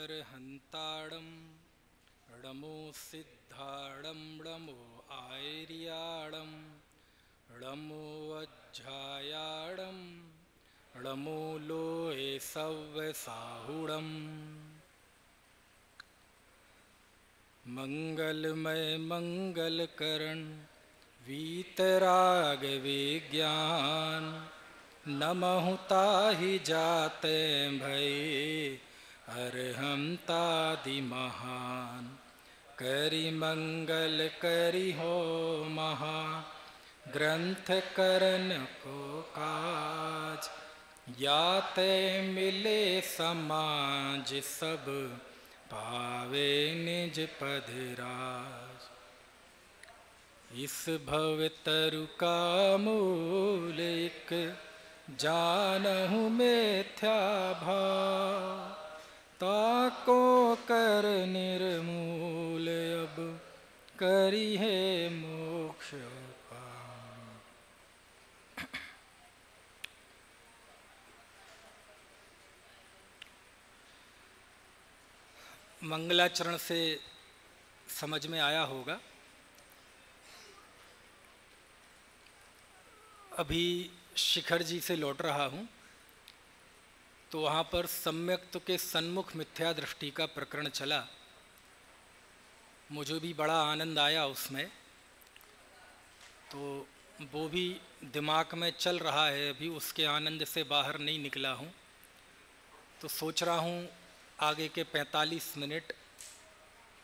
अरहंताड़ं णमो सिद्धाड़ं णमो आयर्याड़ं णमो वज्झायाड़ं णमो लोये सव्यसाहुड़ं। मंगलमय मंगलकरण वीतराग विज्ञान नमहु ताहि जाते भय अरहंतादि महान। करि मंगल करि हो महा ग्रंथ करन को काज। याते मिले समाज सब पावे निज पद राज। इस भव तरु का मूल एक जानहु मिथ्या भाव। ताको कर निर्मूल अब करी है मोक्ष पाव। मंगलाचरण से समझ में आया होगा। अभी शिखर जी से लौट रहा हूँ तो वहाँ पर सम्यक्त के सन्मुख मिथ्या दृष्टि का प्रकरण चला। मुझे भी बड़ा आनंद आया उसमें, तो वो भी दिमाग में चल रहा है, अभी उसके आनंद से बाहर नहीं निकला हूँ। तो सोच रहा हूँ आगे के 45 मिनट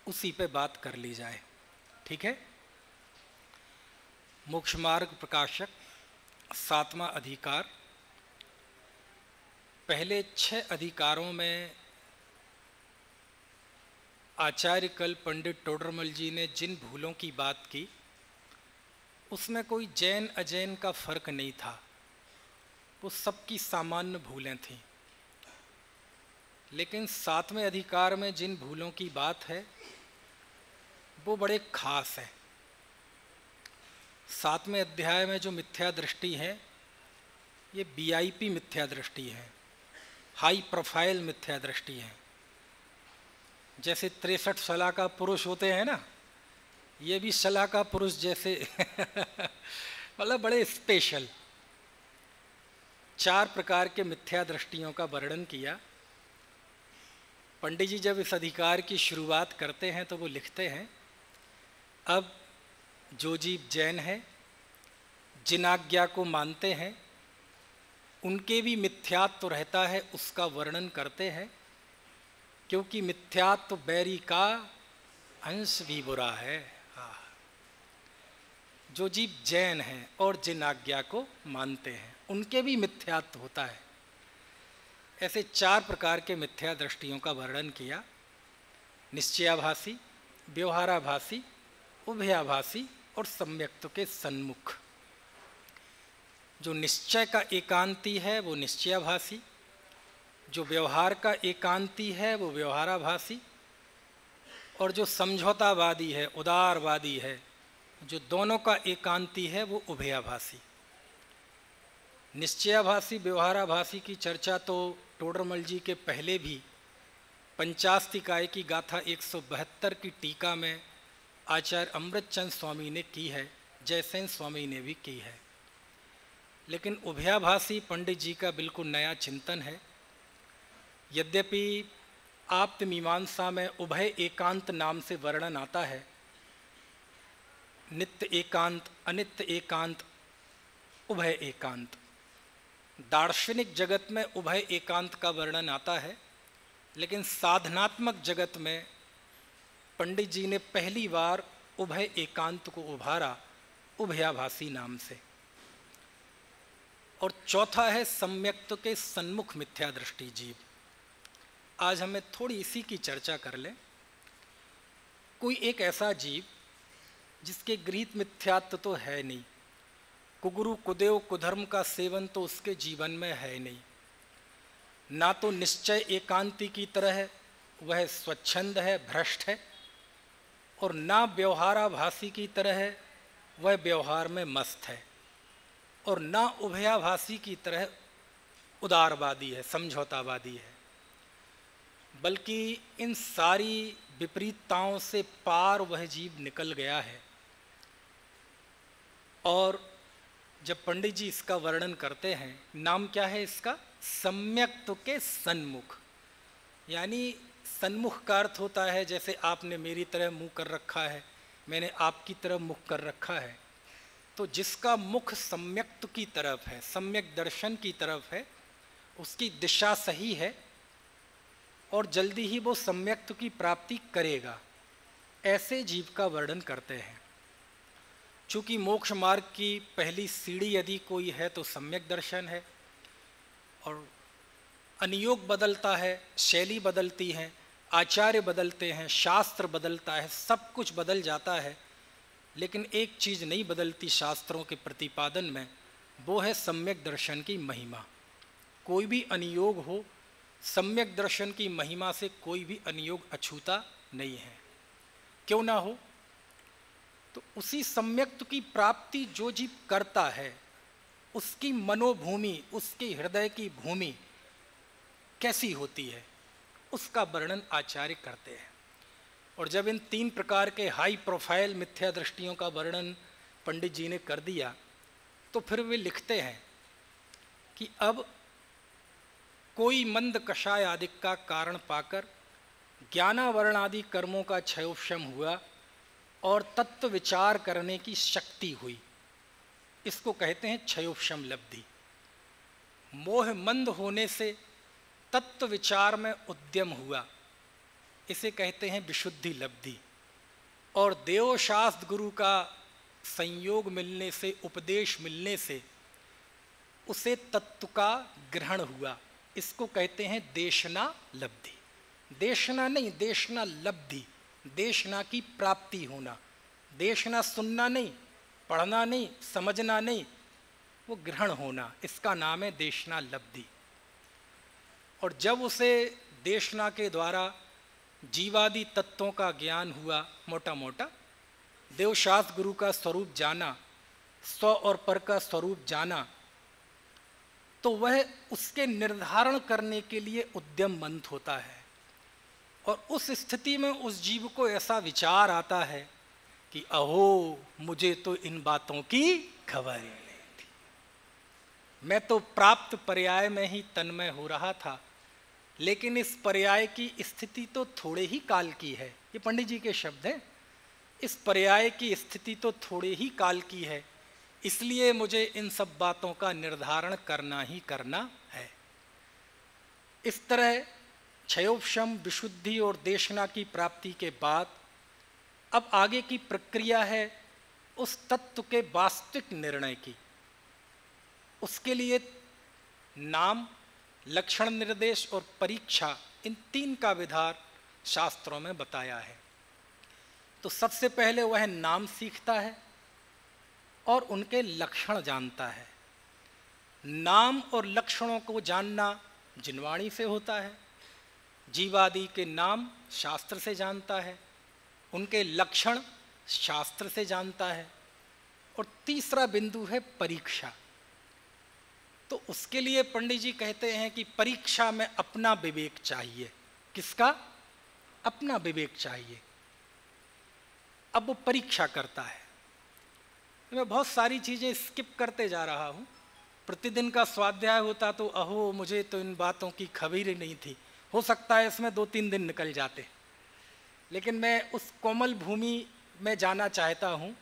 उसी पे बात कर ली जाए, ठीक है। मोक्ष मार्ग प्रकाशक 7वां अधिकार। पहले 6 अधिकारों में आचार्य कल पंडित टोडरमल जी ने जिन भूलों की बात की उसमें कोई जैन अजैन का फर्क नहीं था, वो सबकी सामान्य भूलें थीं। लेकिन 7वें अधिकार में जिन भूलों की बात है वो बड़े खास है। 7वें अध्याय में जो मिथ्या दृष्टि है ये VIP मिथ्या दृष्टि है, हाई प्रोफाइल मिथ्या दृष्टि है। जैसे 63 सलाह का पुरुष होते हैं ना, ये भी सलाह का पुरुष जैसे मतलब बड़े स्पेशल। 4 प्रकार के मिथ्या दृष्टियों का वर्णन किया। पंडित जी जब इस अधिकार की शुरुआत करते हैं तो वो लिखते हैं, अब जो जीव जैन है, जिन आज्ञा को मानते हैं, उनके भी मिथ्यात्व रहता है, उसका वर्णन करते हैं। क्योंकि मिथ्यात्व बैरी का अंश भी बुरा है। जो जीव जैन हैं और जिन आज्ञा को मानते हैं उनके भी मिथ्यात्व होता है। ऐसे 4 प्रकार के मिथ्या दृष्टियों का वर्णन किया। निश्चयाभासी, व्यवहाराभासी, उभयाभासी और सम्यक्त के सन्मुख। जो निश्चय का एकांती है वो निश्चयाभासी, जो व्यवहार का एकांती है वो व्यवहाराभासी, और जो समझौतावादी है, उदारवादी है, जो दोनों का एकांती है वो उभयाभासी। निश्चयाभासी व्यवहाराभासी की चर्चा तो टोडरमल जी के पहले भी पंचास्तिकाय की गाथा 172 की टीका में आचार्य अमृतचंद स्वामी ने की है, जयसेन स्वामी ने भी की है। लेकिन उभयाभासी पंडित जी का बिल्कुल नया चिंतन है। यद्यपि आप्त मीमांसा में उभय एकांत नाम से वर्णन आता है, नित्य एकांत, अनित्य एकांत, उभय एकांत। दार्शनिक जगत में उभय एकांत का वर्णन आता है, लेकिन साधनात्मक जगत में पंडित जी ने पहली बार उभय एकांत को उभारा उभयाभासी नाम से। और चौथा है सम्यक्त के सन्मुख मिथ्या दृष्टि जीव। आज हमें थोड़ी इसी की चर्चा कर लें। कोई एक ऐसा जीव जिसके गृहीत मिथ्यात्व तो है नहीं, कुगुरु कुदेव कुधर्म का सेवन तो उसके जीवन में है नहीं, ना तो निश्चय एकांती की तरह वह स्वच्छंद है, भ्रष्ट है, और ना व्यवहाराभासी की तरह वह व्यवहार में मस्त है, और ना उभयाभासी की तरह उदारवादी है, समझौतावादी है। बल्कि इन सारी विपरीतताओं से पार वह जीव निकल गया है। और जब पंडित जी इसका वर्णन करते हैं, नाम क्या है इसका? सम्यक्त्व के सन्मुख। यानी सन्मुख का अर्थ होता है जैसे आपने मेरी तरह मुंह कर रखा है, मैंने आपकी तरफ मुख कर रखा है, तो जिसका मुख सम्यक्त्व की तरफ है, सम्यक दर्शन की तरफ है, उसकी दिशा सही है और जल्दी ही वो सम्यक्त्व की प्राप्ति करेगा। ऐसे जीव का वर्णन करते हैं। चूँकि मोक्ष मार्ग की पहली सीढ़ी यदि कोई है तो सम्यक दर्शन है, और अनियोग बदलता है, शैली बदलती है, आचार्य बदलते हैं, शास्त्र बदलता है, सब कुछ बदल जाता है, लेकिन एक चीज़ नहीं बदलती शास्त्रों के प्रतिपादन में, वो है सम्यक दर्शन की महिमा। कोई भी अनियोग हो, सम्यक दर्शन की महिमा से कोई भी अनियोग अछूता नहीं है। क्यों ना हो? तो उसी सम्यक्त्व की प्राप्ति जो जीव करता है, उसकी मनोभूमि, उसके हृदय की भूमि कैसी होती है, उसका वर्णन आचार्य करते हैं। और जब इन 3 प्रकार के हाई प्रोफाइल मिथ्या दृष्टियों का वर्णन पंडित जी ने कर दिया, तो फिर वे लिखते हैं कि अब कोई मंद कषाय आदि का कारण पाकर ज्ञानावरण आदि कर्मों का क्षयोपशम हुआ और तत्व विचार करने की शक्ति हुई। इसको कहते हैं क्षयोपशम लब्धि। मोह मंद होने से तत्व विचार में उद्यम हुआ, इसे कहते हैं विशुद्धि लब्धि। और देवशास्त्र गुरु का संयोग मिलने से, उपदेश मिलने से उसे तत्व का ग्रहण हुआ, इसको कहते हैं देशना लब्धि। देशना नहीं, देशना लब्धि। देशना की प्राप्ति होना। देशना सुनना नहीं, पढ़ना नहीं, समझना नहीं, वो ग्रहण होना, इसका नाम है देशना लब्धि। और जब उसे देशना के द्वारा जीवादि तत्वों का ज्ञान हुआ, मोटा मोटा देवशास्त्र गुरु का स्वरूप जाना, स्व और पर का स्वरूप जाना, तो वह उसके निर्धारण करने के लिए उद्यमवंत होता है। और उस स्थिति में उस जीव को ऐसा विचार आता है कि अहो, मुझे तो इन बातों की खबर ही नहीं थी, मैं तो प्राप्त पर्याय में ही तन्मय हो रहा था, लेकिन इस पर्याय की स्थिति तो थोड़े ही काल की है। ये पंडित जी के शब्द हैं। इस पर्याय की स्थिति तो थोड़े ही काल की है, इसलिए मुझे इन सब बातों का निर्धारण करना ही करना है। इस तरह क्षयोपशम, विशुद्धि और देशना की प्राप्ति के बाद अब आगे की प्रक्रिया है उस तत्व के वास्तविक निर्णय की। उसके लिए नाम, लक्षण निर्देश और परीक्षा, इन 3 का विधान शास्त्रों में बताया है। तो सबसे पहले वह नाम सीखता है और उनके लक्षण जानता है। नाम और लक्षणों को जानना जिनवाणी से होता है, जीवादि के नाम शास्त्र से जानता है, उनके लक्षण शास्त्र से जानता है, और तीसरा बिंदु है परीक्षा। तो उसके लिए पंडित जी कहते हैं कि परीक्षा में अपना विवेक चाहिए। किसका? अपना विवेक चाहिए। अब वो परीक्षा करता है। मैं बहुत सारी चीज़ें स्किप करते जा रहा हूँ। प्रतिदिन का स्वाध्याय होता तो अहो, मुझे तो इन बातों की खबर ही नहीं थी, हो सकता है इसमें 2-3 दिन निकल जाते, लेकिन मैं उस कोमल भूमि में जाना चाहता हूँ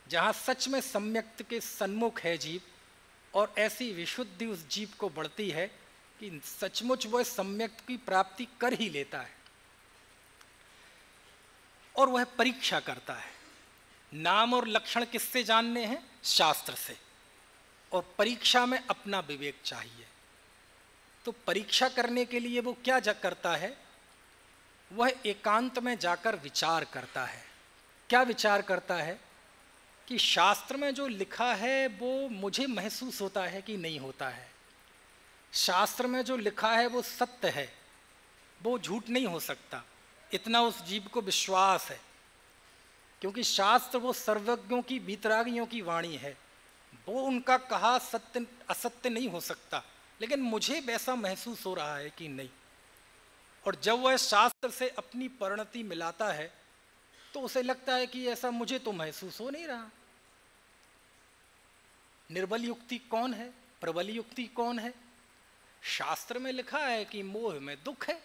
जहाँ सच में सम्यक्त्व के सन्मुख है जीव, और ऐसी विशुद्धि उस जीव को बढ़ती है कि सचमुच वह सम्यक्त्व की प्राप्ति कर ही लेता है। और वह परीक्षा करता है। नाम और लक्षण किससे जानने हैं? शास्त्र से। और परीक्षा में अपना विवेक चाहिए। तो परीक्षा करने के लिए वो क्या करता है? वह एकांत में जाकर विचार करता है। क्या विचार करता है? कि शास्त्र में जो लिखा है वो मुझे महसूस होता है कि नहीं होता है। शास्त्र में जो लिखा है वो सत्य है, वो झूठ नहीं हो सकता, इतना उस जीव को विश्वास है। क्योंकि शास्त्र वो सर्वज्ञों की, वीतरागियों की वाणी है, वो उनका कहा सत्य असत्य नहीं हो सकता, लेकिन मुझे वैसा महसूस हो रहा है कि नहीं। और जब वह शास्त्र से अपनी परिणति मिलाता है तो उसे लगता है कि ऐसा मुझे तो महसूस हो नहीं रहा। निर्बल युक्ति कौन है, प्रबल युक्ति कौन है? शास्त्र में लिखा है कि मोह में दुख है,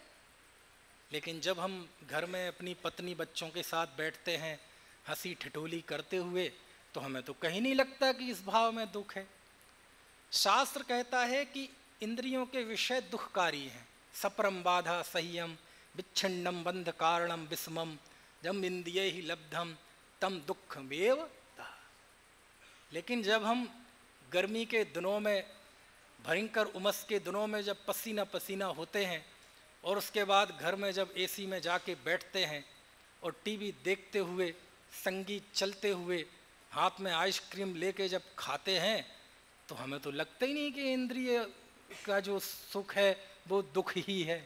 लेकिन जब हम घर में अपनी पत्नी बच्चों के साथ बैठते हैं हंसी ठिठोली करते हुए तो हमें तो कहीं नहीं लगता कि इस भाव में दुख है। शास्त्र कहता है कि इंद्रियों के विषय दुखकारी हैं। सपरम बाधा सह्यम विच्छिन्नम बंध कारणम विस्मम जम इंद्रिय ही लब्धम तम दुखमेव। लेकिन जब हम गर्मी के दिनों में, भयंकर उमस के दिनों में जब पसीना पसीना होते हैं और उसके बाद घर में जब एसी में जाके बैठते हैं और टीवी देखते हुए, संगीत चलते हुए, हाथ में आइसक्रीम लेके जब खाते हैं तो हमें तो लगता ही नहीं कि इंद्रिय का जो सुख है वो दुख ही है।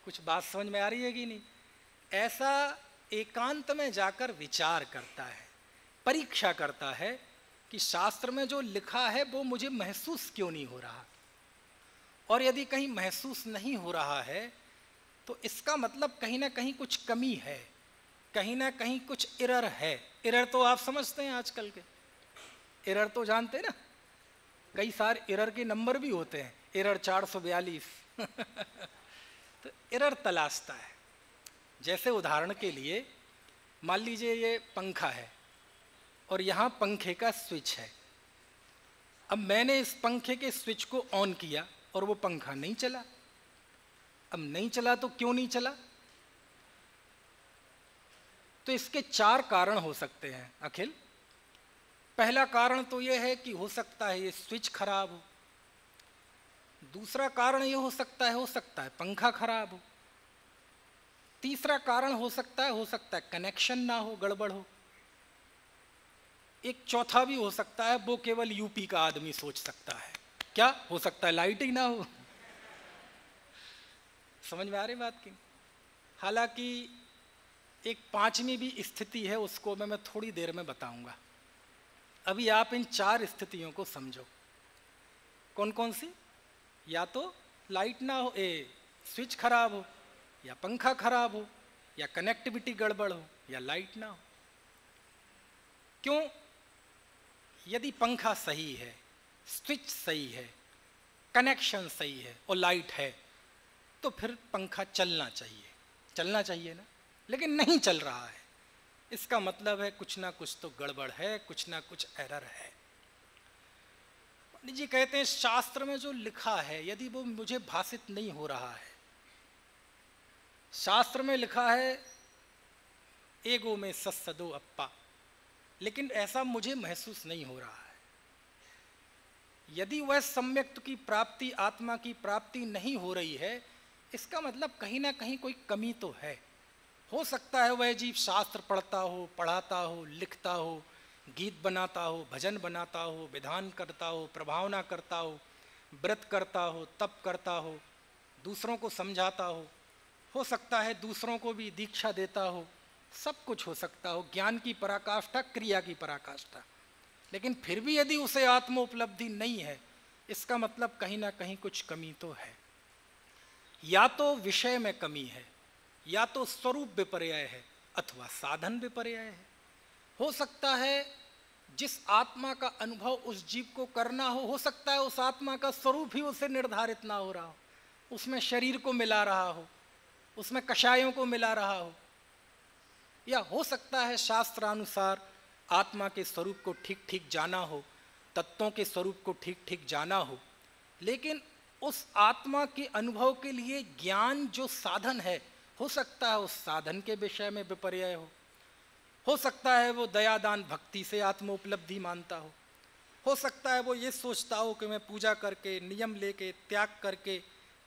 कुछ बात समझ में आ रही है कि नहीं? ऐसा एकांत में जाकर विचार करता है, परीक्षा करता है कि शास्त्र में जो लिखा है वो मुझे महसूस क्यों नहीं हो रहा। और यदि कहीं महसूस नहीं हो रहा है तो इसका मतलब कहीं ना कहीं कुछ कमी है, कहीं ना कहीं कुछ एरर है। एरर तो आप समझते हैं, आजकल के एरर तो जानते हैं ना, कई सारे एरर के नंबर भी होते हैं, एरर 442। तो एरर तलाशता है। जैसे उदाहरण के लिए मान लीजिए ये पंखा है और यहाँ पंखे का स्विच है। अब मैंने इस पंखे के स्विच को ऑन किया और वो पंखा नहीं चला। अब नहीं चला तो क्यों नहीं चला? तो इसके 4 कारण हो सकते हैं अखिल। पहला कारण तो ये है कि हो सकता है ये स्विच खराब हो। दूसरा कारण ये हो सकता है पंखा खराब हो। तीसरा कारण हो सकता है कनेक्शन ना हो, गड़बड़ हो। एक चौथा भी हो सकता है, वो केवल यूपी का आदमी सोच सकता है। क्या हो सकता है? लाइट ही ना हो। समझ में आ रही बात की? हालांकि एक 5वीं भी स्थिति है, उसको मैं थोड़ी देर में बताऊंगा। अभी आप इन 4 स्थितियों को समझो। कौन कौन सी? या तो लाइट ना हो, स्विच खराब हो, या पंखा खराब हो, या कनेक्टिविटी गड़बड़ हो, या लाइट ना हो। क्यों? यदि पंखा सही है, स्विच सही है, कनेक्शन सही है और लाइट है तो फिर पंखा चलना चाहिए ना। लेकिन नहीं चल रहा है, इसका मतलब है कुछ ना कुछ तो गड़बड़ है, कुछ ना कुछ एरर है। पंडित जी कहते हैं शास्त्र में जो लिखा है यदि वो मुझे भाषित नहीं हो रहा है। शास्त्र में लिखा है एगो में सत्सदो अप्पा, लेकिन ऐसा मुझे महसूस नहीं हो रहा है। यदि वह सम्यक्त की प्राप्ति, आत्मा की प्राप्ति नहीं हो रही है, इसका मतलब कहीं ना कहीं कोई कमी तो है। हो सकता है वह जीव शास्त्र पढ़ता हो, पढ़ाता हो, लिखता हो, गीत बनाता हो, भजन बनाता हो, विधान करता हो, प्रभावना करता हो, व्रत करता हो, तप करता हो, दूसरों को समझाता हो सकता है दूसरों को भी दीक्षा देता हो, सब कुछ हो सकता हो, ज्ञान की पराकाष्ठा, क्रिया की पराकाष्ठा। लेकिन फिर भी यदि उसे आत्म उपलब्धि नहीं है, इसका मतलब कहीं ना कहीं कुछ कमी तो है। या तो विषय में कमी है, या तो स्वरूप विपर्यय है, अथवा साधन विपर्यय है। हो सकता है जिस आत्मा का अनुभव उस जीव को करना हो सकता है उस आत्मा का स्वरूप ही उसे निर्धारित ना हो रहा हो, उसमें शरीर को मिला रहा हो, उसमें कषायों को मिला रहा हो। या हो सकता है शास्त्रानुसार आत्मा के स्वरूप को ठीक ठीक जाना हो, तत्वों के स्वरूप को ठीक ठीक जाना हो, लेकिन उस आत्मा के अनुभव के लिए ज्ञान जो साधन है, हो सकता है उस साधन के विषय में विपर्यय हो सकता है वो दयादान भक्ति से आत्म उपलब्धि मानता हो सकता है वो ये सोचता हो कि मैं पूजा करके, नियम लेके, त्याग करके,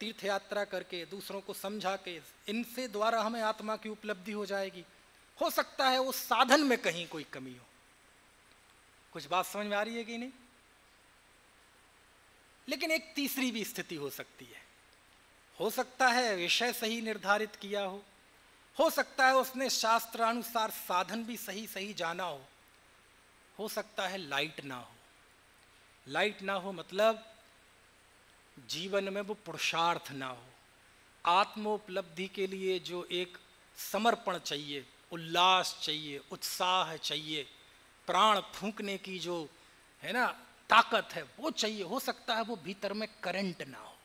तीर्थ यात्रा करके, दूसरों को समझा के, इनसे द्वारा हमें आत्मा की उपलब्धि हो जाएगी। हो सकता है उस साधन में कहीं कोई कमी हो। कुछ बात समझ में आ रही है कि नहीं? लेकिन एक तीसरी भी स्थिति हो सकती है। हो सकता है विषय सही निर्धारित किया हो सकता है उसने शास्त्रानुसार साधन भी सही सही जाना हो सकता है लाइट ना हो। लाइट ना हो मतलब जीवन में वो पुरुषार्थ ना हो, आत्मोपलब्धि के लिए जो एक समर्पण चाहिए, उल्लास चाहिए, उत्साह चाहिए, प्राण फूंकने की जो है ना ताकत है, वो चाहिए। हो सकता है वो भीतर में करंट ना हो,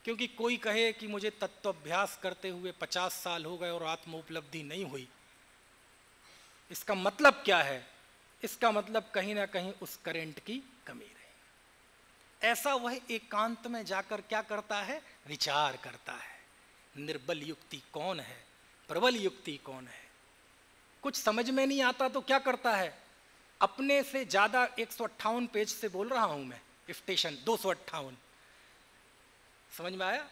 क्योंकि कोई कहे कि मुझे तत्वाभ्यास करते हुए 50 साल हो गए और आत्मोपलब्धि नहीं हुई, इसका मतलब क्या है? इसका मतलब कहीं ना कहीं उस करंट की कमी रही। ऐसा वह एकांत में जाकर क्या करता है? विचार करता है, निर्बल युक्ति कौन है, प्रबल युक्ति कौन है। कुछ समझ में नहीं आता तो क्या करता है? अपने से ज्यादा 158 पेज से बोल रहा हूं मैं, स्टेशन 258, समझ में आया?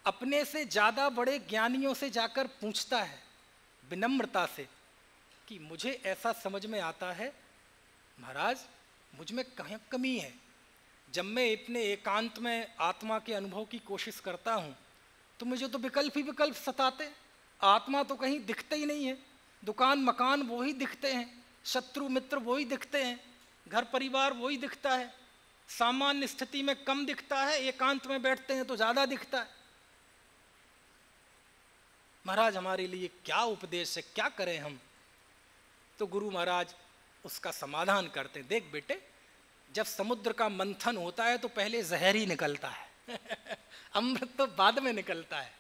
अपने से ज्यादा बड़े ज्ञानियों से जाकर पूछता है विनम्रता से कि मुझे ऐसा समझ में आता है महाराज, मुझ में कहीं कमी है। जब मैं अपने एकांत में आत्मा के अनुभव की कोशिश करता हूँ तो मुझे तो विकल्प ही विकल्प सताते। आत्मा तो कहीं दिखते ही नहीं है, दुकान मकान वो ही दिखते हैं, शत्रु मित्र वो ही दिखते हैं, घर परिवार वो ही दिखता है। सामान्य स्थिति में कम दिखता है, एकांत में बैठते हैं तो ज़्यादा दिखता है। महाराज हमारे लिए क्या उपदेश है, क्या करें हम? तो गुरु महाराज उसका समाधान करते हैं। देख बेटे, जब समुद्र का मंथन होता है तो पहले जहर ही निकलता है अमृत तो बाद में निकलता है।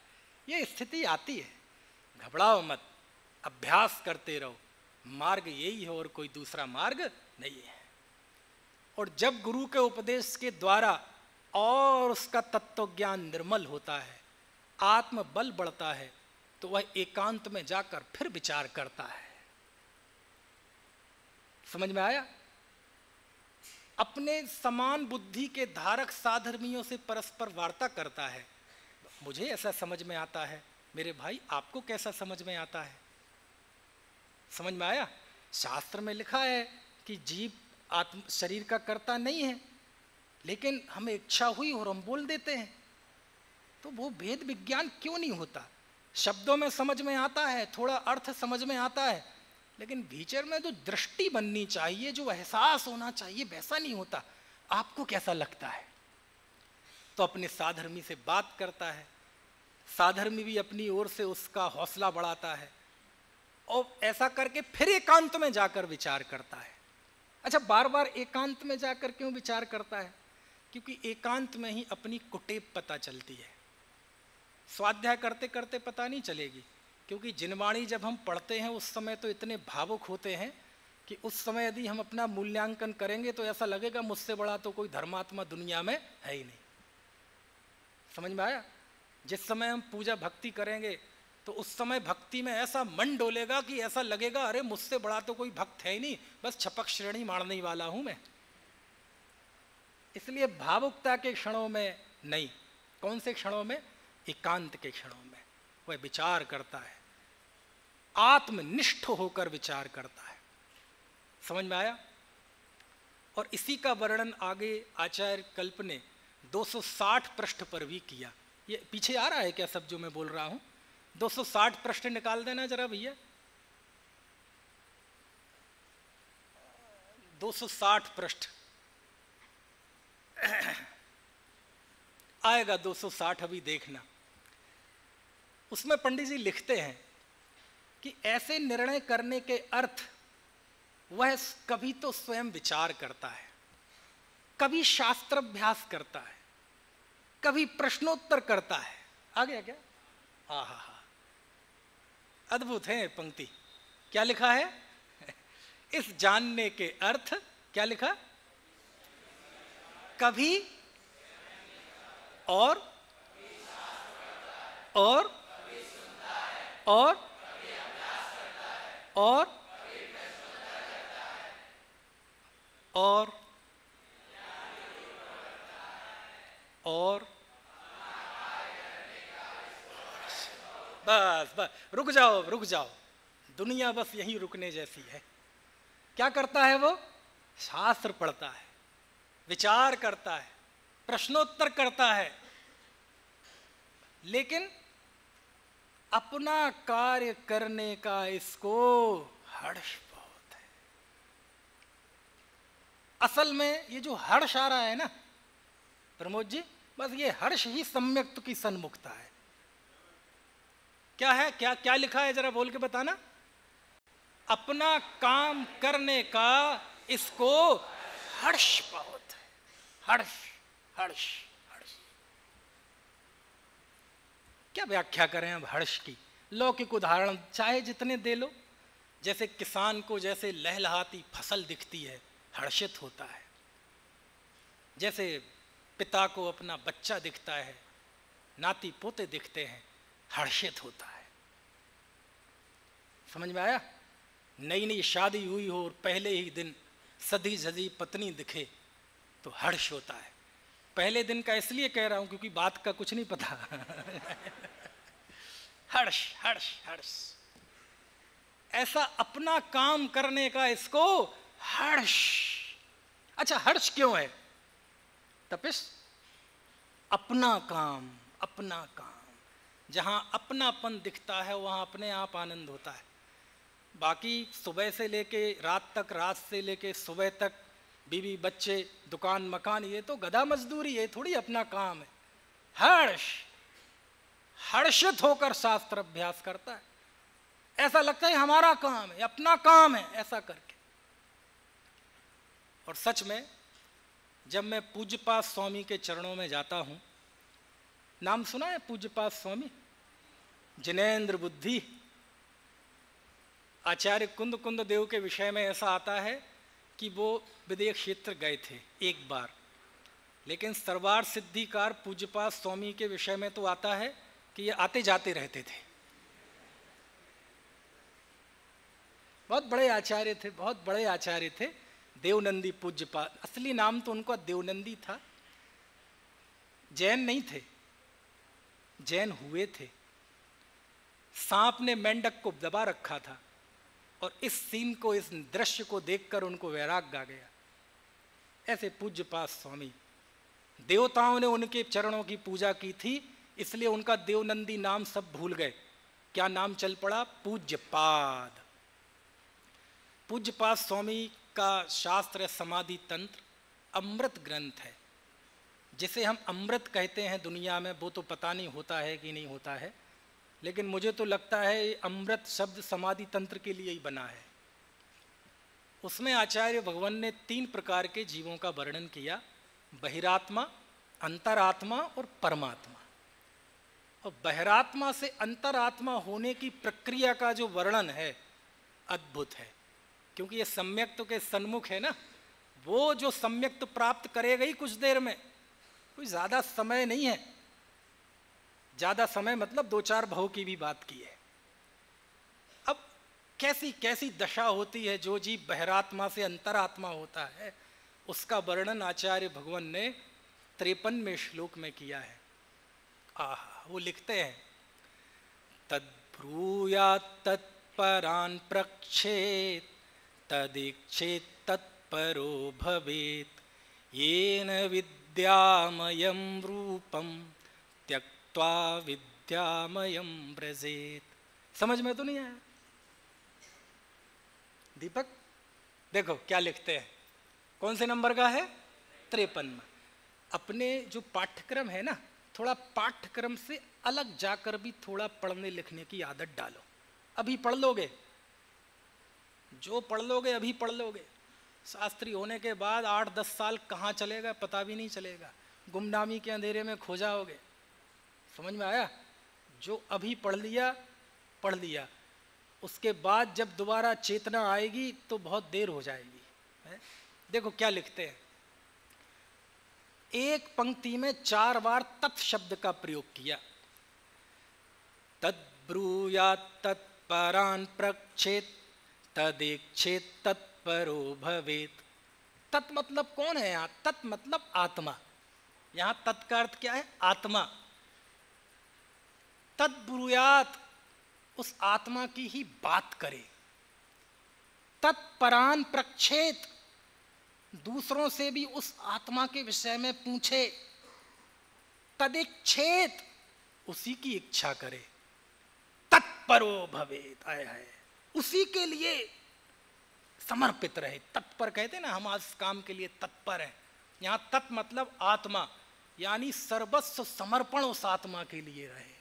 ये स्थिति आती है, घबराओ मत, अभ्यास करते रहो, मार्ग यही है और कोई दूसरा मार्ग नहीं है। और जब गुरु के उपदेश के द्वारा और उसका तत्व ज्ञान निर्मल होता है, आत्म बल बढ़ता है, तो वह एकांत में जाकर फिर विचार करता है। समझ में आया? अपने समान बुद्धि के धारक साधर्मियों से परस्पर वार्ता करता है। मुझे ऐसा समझ में आता है, मेरे भाई आपको कैसा समझ में आता है? समझ में आया? शास्त्र में लिखा है कि जीव आत्म शरीर का कर्ता नहीं है, लेकिन हमें इच्छा हुई और हम बोल देते हैं। तो वो भेद विज्ञान क्यों नहीं होता? शब्दों में समझ में आता है, थोड़ा अर्थ समझ में आता है, लेकिन भीतर में जो दृष्टि बननी चाहिए, जो एहसास होना चाहिए, वैसा नहीं होता। आपको कैसा लगता है? तो अपने साधर्मी से बात करता है, साधर्मी भी अपनी ओर से उसका हौसला बढ़ाता है, और ऐसा करके फिर एकांत में जाकर विचार करता है। अच्छा, बार बार एकांत में जाकर क्यों विचार करता है? क्योंकि एकांत में ही अपनी कुटेव पता चलती है। स्वाध्याय करते करते पता नहीं चलेगी, क्योंकि जिनवाणी जब हम पढ़ते हैं उस समय तो इतने भावुक होते हैं कि उस समय यदि हम अपना मूल्यांकन करेंगे तो ऐसा लगेगा मुझसे बड़ा तो कोई धर्मात्मा दुनिया में है ही नहीं। समझ में आया? जिस समय हम पूजा भक्ति करेंगे तो उस समय भक्ति में ऐसा मन डोलेगा कि ऐसा लगेगा अरे मुझसे बड़ा तो कोई भक्त है ही नहीं, बस छपक श्रेणी मारने वाला हूं मैं। इसलिए भावुकता के क्षणों में नहीं, कौन से क्षणों में? एकांत के क्षणों में वह विचार करता है, आत्मनिष्ठ होकर विचार करता है। समझ में आया? और इसी का वर्णन आगे आचार्य कल्प ने 260 पृष्ठ पर भी किया। ये पीछे आ रहा है क्या सब जो मैं बोल रहा हूं? 260 पृष्ठ निकाल देना जरा भैया। 260 पृष्ठ आएगा, 260 अभी देखना। उसमें पंडित जी लिखते हैं कि ऐसे निर्णय करने के अर्थ वह कभी तो स्वयं विचार करता है, कभी शास्त्राभ्यास करता है, कभी प्रश्नोत्तर करता है। आ गया क्या? आहा, अद्भुत है पंक्ति। क्या लिखा है? इस जानने के अर्थ क्या लिखा? कभी और और और और बस बस रुक जाओ, दुनिया बस यहीं रुकने जैसी है। क्या करता है वो? शास्त्र पढ़ता है, विचार करता है, प्रश्नोत्तर करता है, लेकिन अपना कार्य करने का इसको हर्ष बहुत है। असल में ये जो हर्ष आ रहा है ना प्रमोद जी, बस ये हर्ष ही सम्यक्त की सन्मुखता है। क्या है, क्या क्या लिखा है, जरा बोल के बताना। अपना काम करने का इसको हर्ष बहुत है। हर्ष हर्ष हर्ष। क्या व्याख्या करें अब हर्ष की। लौकिक उदाहरण चाहे जितने दे लो। जैसे किसान को जैसे लहलहाती फसल दिखती है, हर्षित होता है। जैसे पिता को अपना बच्चा दिखता है, नाती पोते दिखते हैं, हर्षित होता है। समझ में आया। नई नई शादी हुई हो और पहले ही दिन सधी सजी पत्नी दिखे तो हर्ष होता है। पहले दिन का इसलिए कह रहा हूं क्योंकि बात का कुछ नहीं पता। हर्ष हर्ष हर्ष। ऐसा अपना काम करने का इसको हर्ष। अच्छा, हर्ष क्यों है तपिश? अपना काम, अपना काम। जहां अपनापन दिखता है वहां अपने आप आनंद होता है। बाकी सुबह से लेके रात तक, रात से लेके सुबह तक बीवी बच्चे दुकान मकान, ये तो गधा मजदूरी है, थोड़ी अपना काम है। हर्ष, हर्षित होकर शास्त्र अभ्यास करता है। ऐसा लगता है हमारा काम है, अपना काम है, ऐसा करके। और सच में जब मैं पूज्यपाद स्वामी के चरणों में जाता हूं, नाम सुना है पूज्यपाद स्वामी जिनेंद्र बुद्धि? आचार्य कुंद कुंद देव के विषय में ऐसा आता है कि वो विदेश क्षेत्र गए थे एक बार, लेकिन सरवार सिद्धिकार पूज्यपाद स्वामी के विषय में तो आता है कि ये आते जाते रहते थे। बहुत बड़े आचार्य थे, बहुत बड़े आचार्य थे। देवनंदी पूज्यपाद, असली नाम तो उनका देवनंदी था। जैन नहीं थे, जैन हुए थे। सांप ने मेंढक को दबा रखा था और इस सीन को, इस दृश्य को देखकर उनको वैराग्य आ गया। ऐसे पूज्यपाद स्वामी, देवताओं ने उनके चरणों की पूजा की थी, इसलिए उनका देवनंदी नाम सब भूल गए। क्या नाम चल पड़ा? पूज्यपाद। पूज्यपाद स्वामी का शास्त्र समाधि तंत्र अमृत ग्रंथ है। जिसे हम अमृत कहते हैं दुनिया में, वो तो पता नहीं होता है कि नहीं होता है, लेकिन मुझे तो लगता है ये अमृत शब्द समाधि तंत्र के लिए ही बना है। उसमें आचार्य भगवान ने 3 प्रकार के जीवों का वर्णन किया, बहिरात्मा, अंतरात्मा और परमात्मा। और बहिरात्मा से अंतरात्मा होने की प्रक्रिया का जो वर्णन है अद्भुत है, क्योंकि ये सम्यक्त के सन्मुख है ना। वो जो सम्यक्त प्राप्त करेगा ही कुछ देर में, कोई ज़्यादा समय नहीं है। ज़्यादा समय मतलब 2-4 भव की भी बात की है। अब कैसी कैसी दशा होती है जो जीव बहिरात्मा से अंतरात्मा होता है, उसका वर्णन आचार्य भगवान ने 53वें श्लोक में किया है। वो लिखते हैं, तद्ब्रूयात् तत्परान् प्रक्षेत् तदीक्षेत् तत्परो भवेत् येन विद्यामयं रूपं त्यक्त्वा विद्यामयं व्रजेत्। समझ में तो नहीं आया दीपक? देखो क्या लिखते हैं, कौन से नंबर का है? 53। अपने जो पाठ्यक्रम है ना, थोड़ा पाठ्यक्रम से अलग जाकर भी थोड़ा पढ़ने लिखने की आदत डालो। अभी पढ़ लोगे, जो पढ़ लोगे अभी पढ़ लोगे, शास्त्री होने के बाद 8-10 साल कहाँ चलेगा पता भी नहीं चलेगा, गुमनामी के अंधेरे में खो जाओगे। समझ में आया? जो अभी पढ़ लिया, उसके बाद जब दोबारा चेतना आएगी तो बहुत देर हो जाएगी है? देखो क्या लिखते हैं, एक पंक्ति में 4 बार तत् शब्द का प्रयोग किया। तद्ब्रूयात् तत्परान् प्रक्षेत् तदीक्षेत् तत्परो भवेत्। तत् मतलब कौन है यहाँ? तत् मतलब आत्मा। यहाँ तत् का अर्थ क्या है? आत्मा। तद्ब्रूयात्, उस आत्मा की ही बात करे। तत्परान् प्रक्षेत्, दूसरों से भी उस आत्मा के विषय में पूछे। तदीक्षेत्, उसी की इच्छा करे। तत्परो भवेत्, आए हाय, उसी के लिए समर्पित रहे। तत्पर कहते हैं ना, हम आज काम के लिए तत्पर हैं। यहाँ तत् मतलब आत्मा। यानी सर्वस्व समर्पण उस आत्मा के लिए रहे।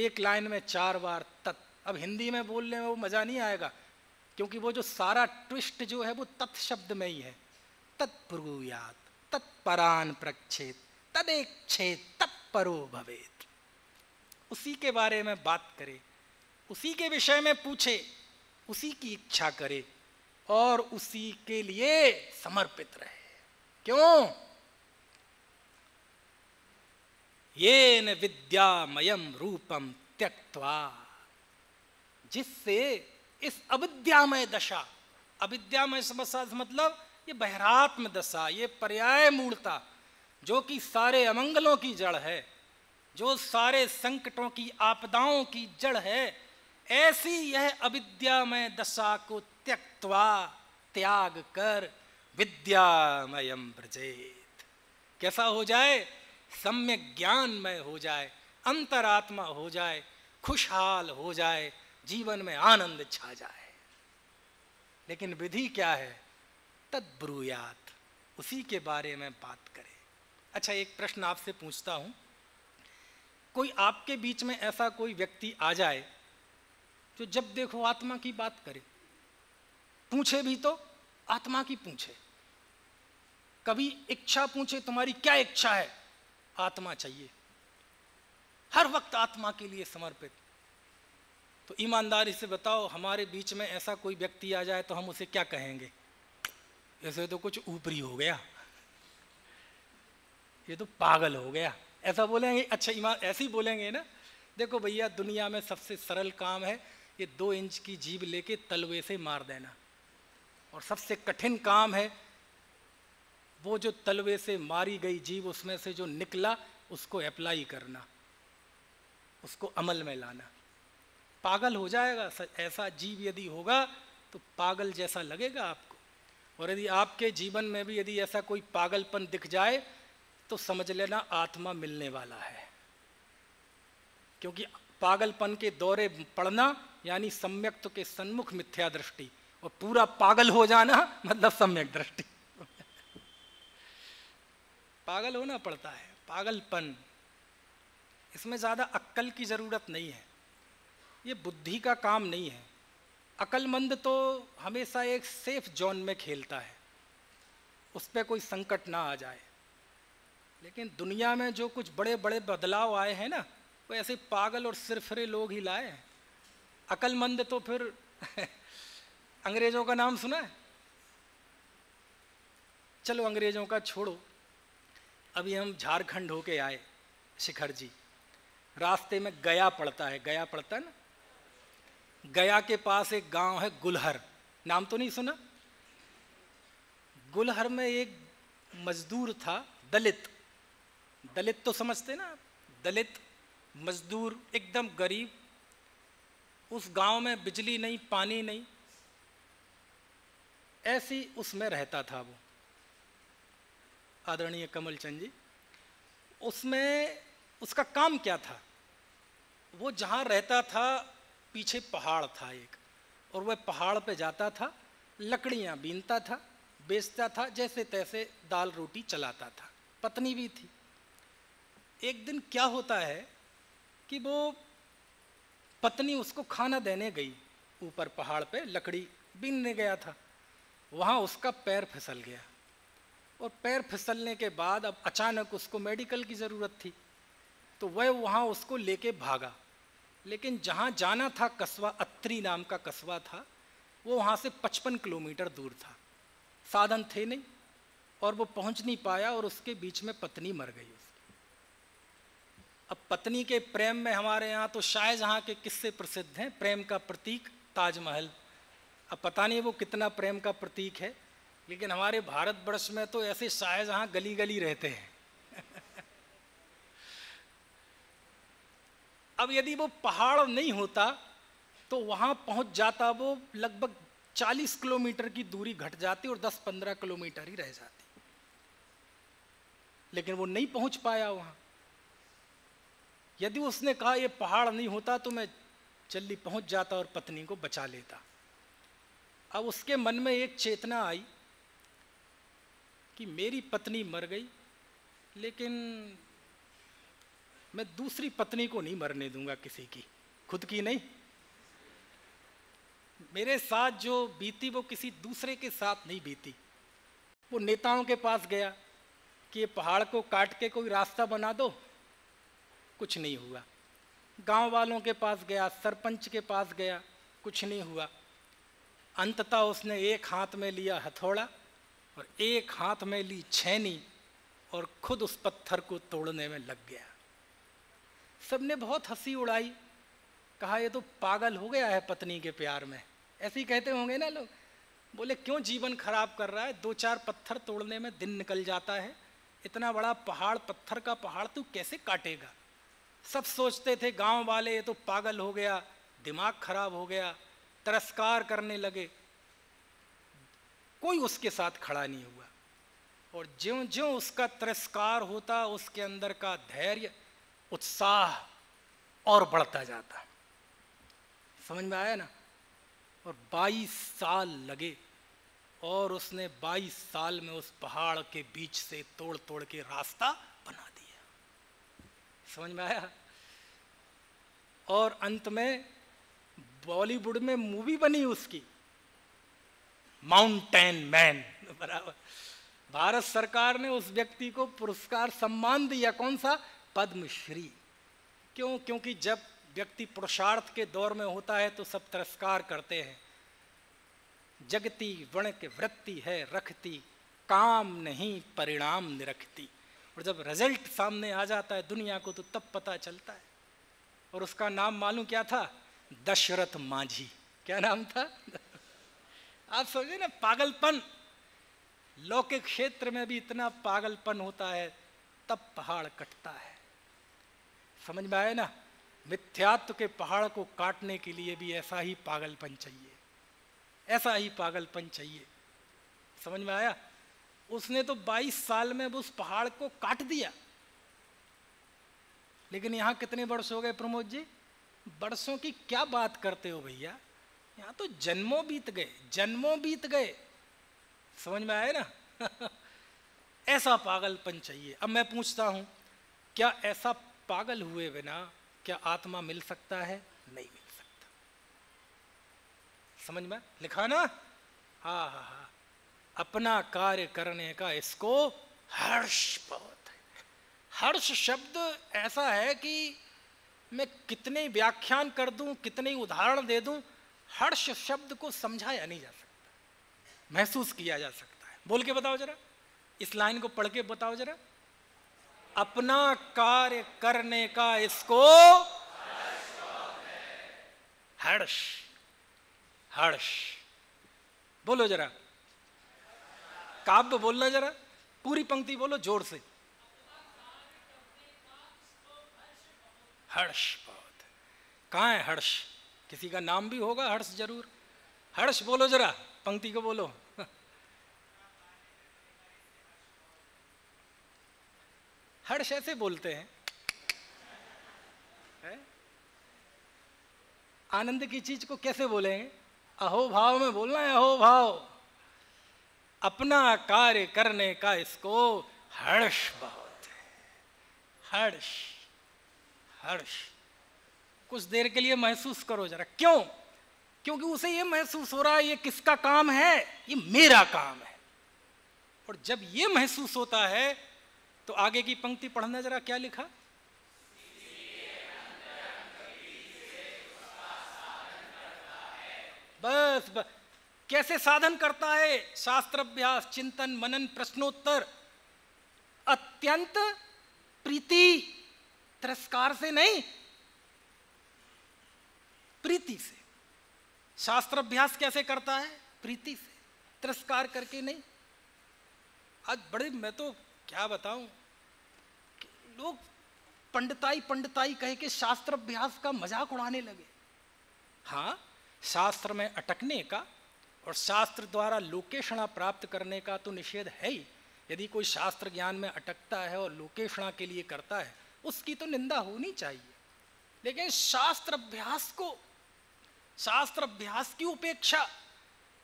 एक लाइन में 4 बार तत्। अब हिंदी में बोलने में वो मजा नहीं आएगा, क्योंकि वो जो सारा ट्विस्ट जो है वो तत् शब्द में ही है। तत्ब्रूयात्, तत्परान प्रक्षेत, तदेक्षेत, तत्परो भवेत्। उसी के बारे में बात करे, उसी के विषय में पूछे, उसी की इच्छा करे और उसी के लिए समर्पित रहे। क्यों? येन विद्यामयम रूपम त्यक्त्वा, जिससे इस अविद्यामय दशा, अविद्यामय समस्या मतलब ये बहिरात्म दशा, ये पर्याय मूलता, जो कि सारे अमंगलों की जड़ है, जो सारे संकटों की आपदाओं की जड़ है, ऐसी यह अविद्यामय दशा को त्यक्त्वा, त्याग कर विद्यामयम व्रजेत। कैसा हो जाए? सम्यक ज्ञानमय हो जाए, अंतरात्मा हो जाए, खुशहाल हो जाए, जीवन में आनंद छा जाए। लेकिन विधि क्या है? तद्ब्रूयात्, उसी के बारे में बात करें। अच्छा, एक प्रश्न आपसे पूछता हूं, कोई आपके बीच में ऐसा कोई व्यक्ति आ जाए जो जब देखो आत्मा की बात करे, पूछे भी तो आत्मा की पूछे, कभी इच्छा पूछे तुम्हारी क्या इच्छा है, आत्मा चाहिए, हर वक्त आत्मा के लिए समर्पित। तो ईमानदारी से बताओ, हमारे बीच में ऐसा कोई व्यक्ति आ जाए तो हम उसे क्या कहेंगे? ऐसे तो कुछ ऊपरी हो गया, ये तो पागल हो गया, ऐसा बोलेंगे? अच्छा ऐसे ही बोलेंगे ना। देखो भैया, दुनिया में सबसे सरल काम है ये 2 इंच की जीभ लेके तलवे से मार देना, और सबसे कठिन काम है वो जो तलवे से मारी गई जीभ, उसमें से जो निकला उसको अप्लाई करना, उसको अमल में लाना। पागल हो जाएगा ऐसा जीव यदि होगा तो पागल जैसा लगेगा आपको। और यदि आपके जीवन में भी यदि ऐसा कोई पागलपन दिख जाए तो समझ लेना आत्मा मिलने वाला है, क्योंकि पागलपन के दौरे पड़ना यानी सम्यक्त के सन्मुख मिथ्या दृष्टि, और पूरा पागल हो जाना मतलब सम्यक दृष्टि। पागल होना पड़ता है, पागलपन, इसमें ज़्यादा अक्ल की ज़रूरत नहीं है, ये बुद्धि का काम नहीं है। अक्लमंद तो हमेशा एक सेफ जोन में खेलता है, उस पर कोई संकट ना आ जाए। लेकिन दुनिया में जो कुछ बड़े बड़े बदलाव आए हैं ना, वो ऐसे पागल और सिरफिरे लोग ही लाए हैं। अक्लमंद तो फिर अंग्रेजों का नाम सुना है? चलो अंग्रेजों का छोड़ो, अभी हम झारखंड होके आए, शिखर जी, रास्ते में गया पड़ता है, गया पड़ता है ना, गया के पास एक गांव है गुलहर, नाम तो नहीं सुना? गुलहर में एक मजदूर था, दलित, दलित तो समझते ना, दलित मजदूर, एकदम गरीब। उस गांव में बिजली नहीं, पानी नहीं, ऐसी उसमें रहता था वो, आदरणीय कमल चंद जी। उसमें उसका काम क्या था? वो जहाँ रहता था पीछे पहाड़ था एक, और वह पहाड़ पे जाता था, लकड़ियाँ बीनता था, बेचता था, जैसे तैसे दाल रोटी चलाता था, पत्नी भी थी। एक दिन क्या होता है कि वो पत्नी उसको खाना देने गई, ऊपर पहाड़ पे लकड़ी बीनने गया था, वहाँ उसका पैर फिसल गया, और पैर फिसलने के बाद अब अचानक उसको मेडिकल की ज़रूरत थी, तो वह वहाँ उसको लेके भागा। लेकिन जहाँ जाना था कस्बा, अत्रि नाम का कस्बा था, वो वहाँ से 55 किलोमीटर दूर था, साधन थे नहीं, और वो पहुँच नहीं पाया, और उसके बीच में पत्नी मर गई उसकी। अब पत्नी के प्रेम में हमारे यहाँ तो शाहजहाँ के किस्से प्रसिद्ध हैं, प्रेम का प्रतीक ताजमहल। अब पता नहीं वो कितना प्रेम का प्रतीक है, लेकिन हमारे भारतवर्ष में तो ऐसे शाहजहाँ गली गली रहते हैं। अब यदि वो पहाड़ नहीं होता तो वहाँ पहुँच जाता, वो लगभग 40 किलोमीटर की दूरी घट जाती और 10-15 किलोमीटर ही रह जाती, लेकिन वो नहीं पहुँच पाया वहाँ। यदि उसने कहा ये पहाड़ नहीं होता तो मैं जल्दी पहुँच जाता और पत्नी को बचा लेता। अब उसके मन में एक चेतना आई कि मेरी पत्नी मर गई, लेकिन मैं दूसरी पत्नी को नहीं मरने दूंगा किसी की, खुद की नहीं। मेरे साथ जो बीती वो किसी दूसरे के साथ नहीं बीती। वो नेताओं के पास गया कि ये पहाड़ को काट के कोई रास्ता बना दो, कुछ नहीं हुआ। गांव वालों के पास गया, सरपंच के पास गया, कुछ नहीं हुआ। अंततः उसने एक हाथ में लिया हथौड़ा और एक हाथ में ली छेनी और खुद उस पत्थर को तोड़ने में लग गया। सबने बहुत हंसी उड़ाई, कहा ये तो पागल हो गया है पत्नी के प्यार में। ऐसे ही कहते होंगे ना लोग। बोले क्यों जीवन खराब कर रहा है, 2-4 पत्थर तोड़ने में दिन निकल जाता है, इतना बड़ा पहाड़, पत्थर का पहाड़ तू कैसे काटेगा। सब सोचते थे गांव वाले ये तो पागल हो गया, दिमाग खराब हो गया, तिरस्कार करने लगे। कोई उसके साथ खड़ा नहीं हुआ। और ज्यों ज्यों उसका तिरस्कार होता, उसके अंदर का धैर्य, उत्साह और बढ़ता जाता। समझ में आया ना। और 22 साल लगे और उसने 22 साल में उस पहाड़ के बीच से तोड़ तोड़ के रास्ता बना दिया। समझ में आया। और अंत में बॉलीवुड में मूवी बनी उसकी, माउंटेन मैन, बराबर। भारत सरकार ने उस व्यक्ति को पुरस्कार, सम्मान दिया। कौन सा? पद्मश्री। क्यों? क्योंकि जब व्यक्ति पुरुषार्थ के दौर में होता है तो सब तिरस्कार करते हैं। जगती वणक वृत्ति है रखती, काम नहीं परिणाम निरखती। और जब रिजल्ट सामने आ जाता है दुनिया को तो तब पता चलता है। और उसका नाम मालूम क्या था? दशरथ मांझी। क्या नाम था? आप समझे ना, पागलपन। लौकिक क्षेत्र में भी इतना पागलपन होता है, तब पहाड़ कटता है। समझ में आया ना। मिथ्यात्व के पहाड़ को काटने के लिए भी ऐसा ही पागलपन चाहिए, ऐसा ही पागलपन चाहिए। समझ में आया। उसने तो 22 साल में उस पहाड़ को काट दिया। लेकिन यहाँ कितने वर्ष हो गए प्रमोद जी? वर्षों की क्या बात करते हो भैया, यहाँ तो जन्मों बीत गए, जन्मों बीत गए। समझ में आया ना। ऐसा पागलपन चाहिए। अब मैं पूछता हूँ, क्या ऐसा पागल हुए बिना क्या आत्मा मिल सकता है? नहीं मिल सकता। समझ में लिखा ना। हाँ हाँ हाँ। अपना कार्य करने का इसको हर्ष बहुत है। हर्ष शब्द ऐसा है कि मैं कितने व्याख्यान कर दूं, कितने उदाहरण दे दूं, हर्ष शब्द को समझाया नहीं जा सकता, महसूस किया जा सकता है। बोल के बताओ जरा, इस लाइन को पढ़ के बताओ जरा। अपना कार्य करने का इसको हर्ष, हर्ष। बोलो जरा, काव्य बोलना जरा, पूरी पंक्ति बोलो जोर से। हर्ष बहुत। कहाँ है हर्ष? किसी का नाम भी होगा हर्ष जरूर। हर्ष बोलो जरा, पंक्ति को बोलो। हर्ष ऐसे बोलते हैं, है? आनंद की चीज को कैसे बोलेंगे? अहो भाव में बोलना है, अहो भाव। अपना कार्य करने का इसको हर्ष बहुत है। हर्ष, हर्ष। कुछ देर के लिए महसूस करो जरा। क्यों? क्योंकि उसे ये महसूस हो रहा है ये किसका काम है? ये मेरा काम है। और जब ये महसूस होता है तो आगे की पंक्ति पढ़ना जरा, क्या लिखा? बस बस। कैसे साधन करता है? शास्त्राभ्यास, चिंतन, मनन, प्रश्नोत्तर, अत्यंत प्रीति, तिरस्कार से नहीं, प्रीति से। शास्त्राभ्यास कैसे करता है? प्रीति से, तिरस्कार करके नहीं। आज बड़े, मैं तो क्या बताऊं, लोग पंडिताई पंडिताई कह के शास्त्राभ्यास का मजाक उड़ाने लगे। हाँ, शास्त्र में अटकने का और शास्त्र द्वारा लोकेशणा प्राप्त करने का तो निषेध है ही। यदि कोई शास्त्र ज्ञान में अटकता है और लोकेशणा के लिए करता है, उसकी तो निंदा होनी चाहिए। लेकिन शास्त्र अभ्यास को, शास्त्र अभ्यास की उपेक्षा,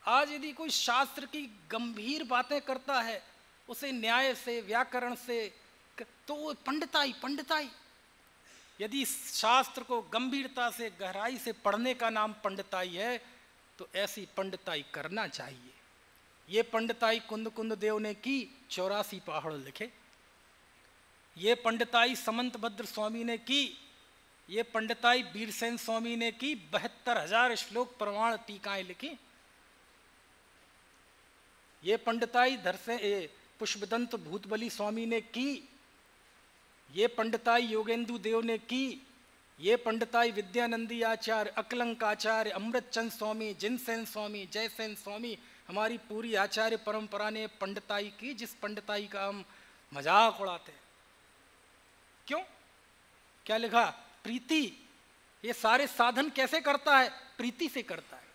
आज यदि कोई शास्त्र की गंभीर बातें करता है, उसे न्याय से, व्याकरण से, तो वो पंडिताई पंडिताई, यदि शास्त्र को गंभीरता से गहराई से पढ़ने का नाम पंडिताई है तो ऐसी पंडिताई करना चाहिए। ये पंडिताई कुंद कुंद देव ने की, 84 पहाड़ लिखे। ये पंडिताई समंत भद्र स्वामी ने की। ये पंडिताई वीरसेन स्वामी ने की, 72,000 श्लोक प्रमाण टीकाएं लिखी। ये पंडिताई पुष्पदंत भूतबली स्वामी ने की। ये पंडिताई योगेंदु देव ने की। ये पंडिताई विद्यानंदी आचार्य, अकलंक आचार्य, अमृतचंद स्वामी, जिनसेन स्वामी, जयसेन स्वामी, हमारी पूरी आचार्य परंपरा ने पंडिताई की, जिस पंडिताई का हम मजाक उड़ाते हैं। क्यों? क्या लिखा? प्रीति। ये सारे साधन कैसे करता है? प्रीति से करता है।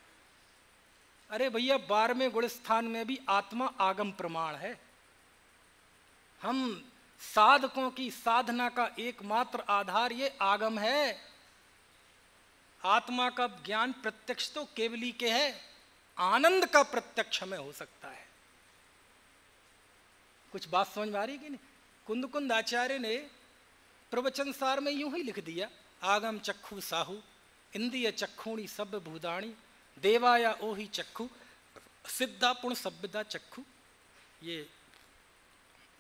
अरे भैया, 12वें गुण स्थान में भी आत्मा आगम प्रमाण है। हम साधकों की साधना का एकमात्र आधार ये आगम है। आत्मा का ज्ञान प्रत्यक्ष तो केवली के है, आनंद का प्रत्यक्ष हमें हो सकता है। कुछ बात समझ में आ रही कि नहीं? कुंद कुंद आचार्य ने प्रवचन सार में यूं ही लिख दिया, आगम चक्षु साहू इंद्रिय चक्षुणी सब भूदाणी देवाया ओहि चक्षु सिद्धा पुण्य सभ्यता चक्षु। ये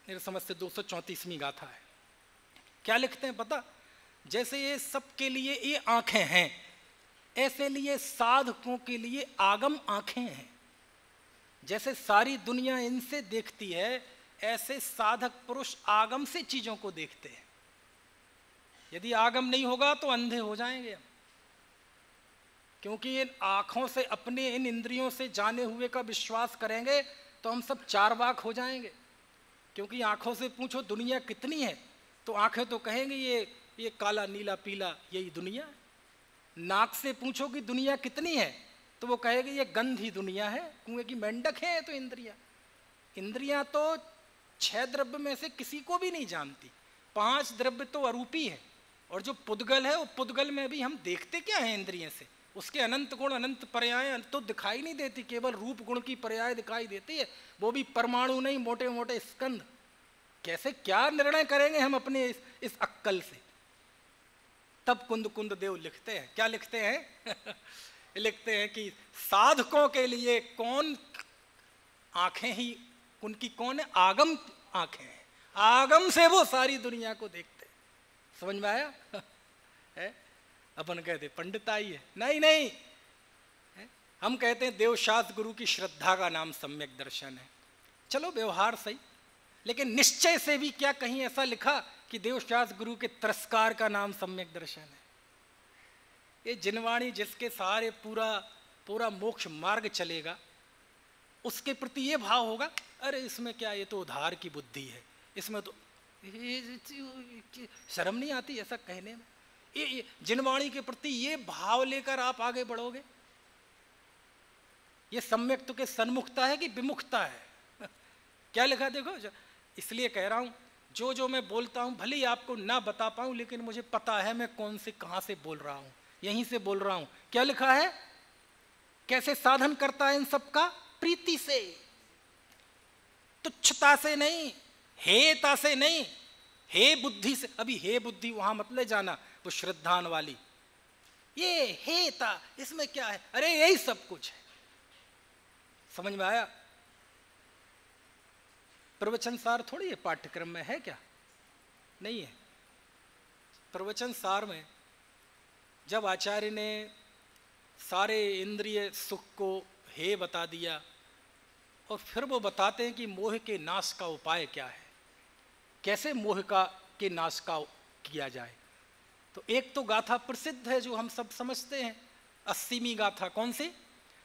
मेरे समझ से 234वीं गाथा है। क्या लिखते हैं पता? जैसे ये सबके लिए ये आंखें हैं, ऐसे लिए साधकों के लिए आगम आंखें हैं। जैसे सारी दुनिया इनसे देखती है, ऐसे साधक पुरुष आगम से चीजों को देखते हैं। यदि आगम नहीं होगा तो अंधे हो जाएंगे हम, क्योंकि इन आँखों से, अपने इन इंद्रियों से जाने हुए का विश्वास करेंगे तो हम सब चारवाक हो जाएंगे। क्योंकि आँखों से पूछो दुनिया कितनी है तो आँखें तो कहेंगी ये काला नीला पीला यही दुनिया है। नाक से पूछो कि दुनिया कितनी है तो वो कहेगी ये गंधी दुनिया है, क्योंकि मेंढक है। तो इंद्रियां तो 6 द्रव्य में से किसी को भी नहीं जानती। 5 द्रव्य तो अरूपी है, और जो पुद्गल है वो पुद्गल में भी हम देखते क्या है इंद्रियों से? उसके अनंत गुण अनंत पर्याय तो दिखाई नहीं देती, केवल रूप गुण की पर्याय दिखाई देती है, वो भी परमाणु नहीं, मोटे मोटे स्कंद। कैसे क्या निर्णय करेंगे हम अपने इस अक्कल से? तब कुंद कुंद देव लिखते हैं, क्या लिखते हैं? लिखते हैं कि साधकों के लिए कौन आंखें ही उनकी कौन है? आगम आंखें हैं। आगम से वो सारी दुनिया को देखते। समझ में आया? है? अपन कहते पंडिताई है, नहीं है? हम कहते हैं देवशास्त्र गुरु की श्रद्धा का नाम सम्यक दर्शन है। चलो व्यवहार सही, लेकिन निश्चय से भी क्या कहीं ऐसा लिखा कि देवशास्त्र गुरु के तिरस्कार का नाम सम्यक दर्शन है? ये जिनवाणी जिसके सहारे पूरा मोक्ष मार्ग चलेगा, उसके प्रति ये भाव होगा, अरे इसमें क्या, ये तो उधार की बुद्धि है, इसमें तो शर्म नहीं आती ऐसा कहने में? ये जिनवाणी के प्रति ये भाव लेकर आप आगे बढ़ोगे? ये सम्यक तो के सन्मुखता है कि विमुखता है? क्या लिखा देखो। इसलिए कह रहा हूं, जो मैं बोलता हूं भले ही आपको ना बता पाऊं, लेकिन मुझे पता है मैं कौन से कहां से बोल रहा हूं, यहीं से बोल रहा हूं। क्या लिखा है? कैसे साधन करता है इन सब का? प्रीति से, तुच्छता से नहीं, हेता से नहीं, हे बुद्धि से। अभी हे बुद्धि वहां मत ले जाना, वो श्रद्धान वाली। ये हेता, इसमें क्या है? अरे यही सब कुछ है। समझ में आया? प्रवचन सार थोड़ी है पाठ्यक्रम में, है क्या? नहीं है। प्रवचन सार में जब आचार्य ने सारे इंद्रिय सुख को हे बता दिया, और फिर वो बताते हैं कि मोह के नाश का उपाय क्या है, कैसे मोह के नाश का किया जाए। तो एक तो गाथा प्रसिद्ध है जो हम सब समझते हैं, 80वीं गाथा। कौन सी?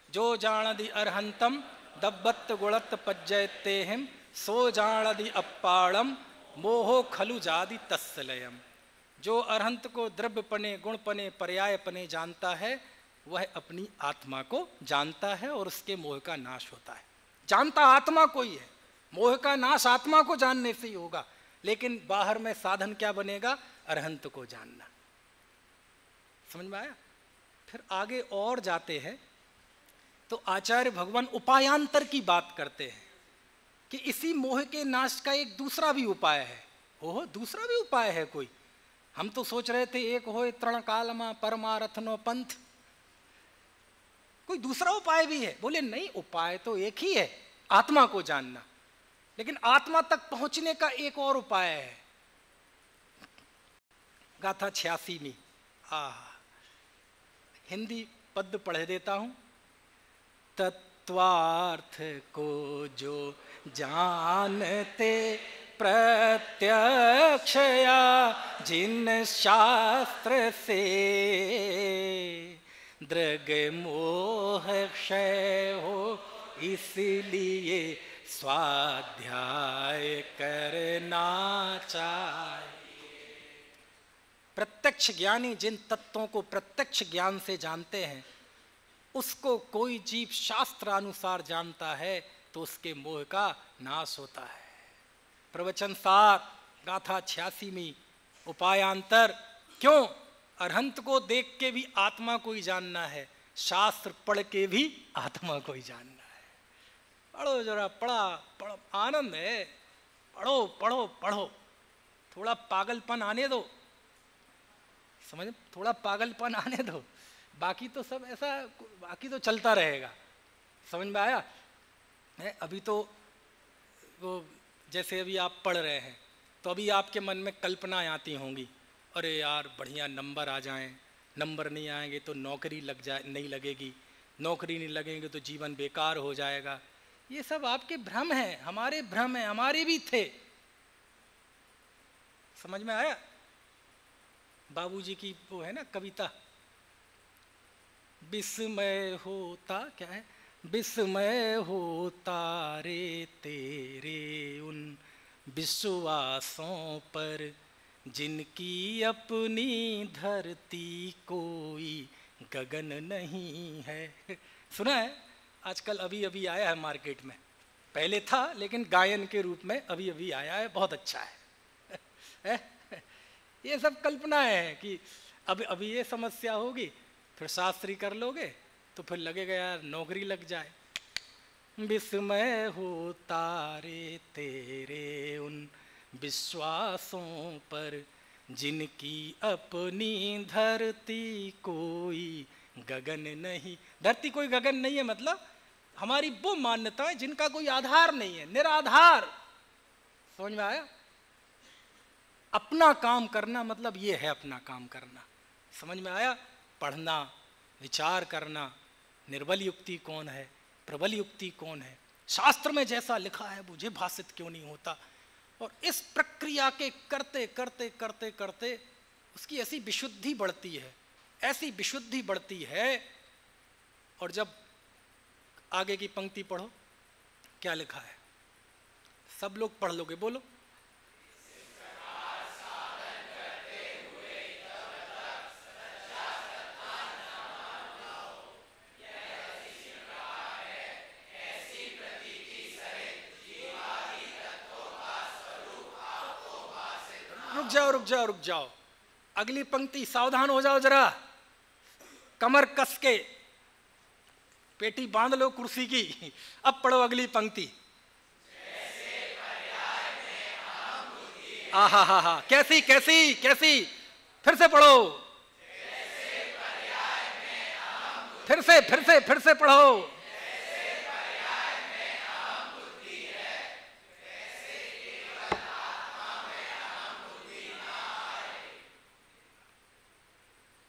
जो जानदि अरहंतम दब्बत गुणत पज्जयतेहम सो जानदि अप्पाड़म मोहो खलु जादि तस्सलयम। जो अरहंत को द्रव्यपने, गुणपने, पर्यायपने जानता है, वह अपनी आत्मा को जानता है और उसके मोह का नाश होता है। जानता आत्मा को ही है, मोह का नाश आत्मा को जानने से ही होगा। लेकिन बाहर में साधन क्या बनेगा? अरहंत को जानना। समझ में आया? फिर आगे और जाते हैं तो आचार्य भगवान उपायांतर की बात करते हैं कि इसी मोह के नाश का एक दूसरा भी उपाय है। हो दूसरा भी उपाय है कोई? हम तो सोच रहे थे एक हो तृण काल में परमारथ नो पंथ, कोई दूसरा उपाय भी है? बोले नहीं, उपाय तो एक ही है, आत्मा को जानना, लेकिन आत्मा तक पहुंचने का एक और उपाय है। गाथा 86वीं। हिंदी पद पढ़ देता हूं। तत्वार्थ को जो जानते प्रत्यक्षया जिन शास्त्र से दृग मोह क्षय हो, इसलिए स्वाध्याय करना चाहिए। प्रत्यक्ष ज्ञानी जिन तत्वों को प्रत्यक्ष ज्ञान से जानते हैं, उसको कोई जीव शास्त्र अनुसार जानता है तो उसके मोह का नाश होता है। प्रवचन सार गाथा 86वीं। उपायांतर। क्यों? अरहंत को देख के भी आत्मा को ही जानना है, शास्त्र पढ़ के भी आत्मा को ही जानना है। पढ़ो जरा, पढ़ो, आनंद है। पढ़ो पढ़ो पढ़ो, थोड़ा पागलपन आने दो, समझ, थोड़ा पागलपन आने दो, बाकी तो सब ऐसा, बाकी तो चलता रहेगा। समझ में आया? अभी तो वो जैसे अभी आप पढ़ रहे हैं तो अभी आपके मन में कल्पनाएं आती होंगी, अरे यार बढ़िया नंबर आ जाएं, नंबर नहीं आएंगे तो नौकरी लग जाए, नहीं लगेगी, नौकरी नहीं लगेंगे तो जीवन बेकार हो जाएगा। ये सब आपके भ्रम हैं, हमारे भ्रम हैं, हमारे भी थे। समझ में आया? बाबूजी की वो है ना कविता, विस्मय होता, क्या है, विस्मय होता रे तेरे उन विश्वासों पर जिनकी अपनी धरती कोई गगन नहीं है। सुना है? आजकल अभी अभी आया है मार्केट में, पहले था लेकिन गायन के रूप में अभी अभी आया है, बहुत अच्छा है। ये सब कल्पनाएं हैं कि अभी ये समस्या होगी, फिर शास्त्री कर लोगे तो फिर लगेगा यार नौकरी लग जाए। विस्मय होता रे तेरे उन विश्वासों पर जिनकी अपनी धरती कोई गगन नहीं। धरती कोई गगन नहीं है मतलब हमारी वो मान्यताएं जिनका कोई आधार नहीं है, निराधार। समझ में आया? अपना काम करना मतलब ये है अपना काम करना। समझ में आया? पढ़ना, विचार करना, निर्बल युक्ति कौन है, प्रबल युक्ति कौन है, शास्त्र में जैसा लिखा है मुझे भाषित क्यों नहीं होता। और इस प्रक्रिया के करते करते करते करते उसकी ऐसी विशुद्धि बढ़ती है, ऐसी विशुद्धि बढ़ती है। और जब आगे की पंक्ति पढ़ो, क्या लिखा है, सब लोग पढ़ लोगे, बोलो। रुक जाओ, अगली पंक्ति, सावधान हो जाओ जरा, कमर कस के पेटी बांध लो कुर्सी की। अब पढ़ो अगली पंक्ति। हा, कैसी कैसी कैसी, फिर से पढ़ो, फिर से पढ़ो।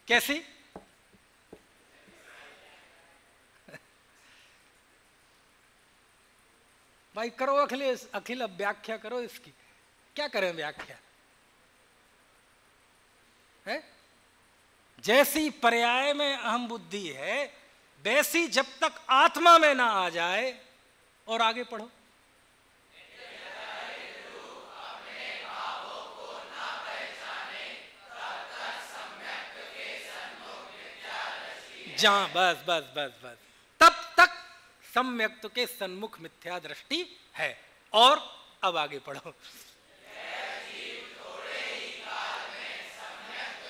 कैसी? भाई करो अखिलेश, अखिल अब व्याख्या करो इसकी। क्या करें व्याख्या? है जैसी पर्याय में अहम बुद्धि है वैसी जब तक आत्मा में ना आ जाए। और आगे पढ़ो। जहां बस तब तक सम्यक्त के सन्मुख मिथ्या दृष्टि है। और अब आगे पढ़ो।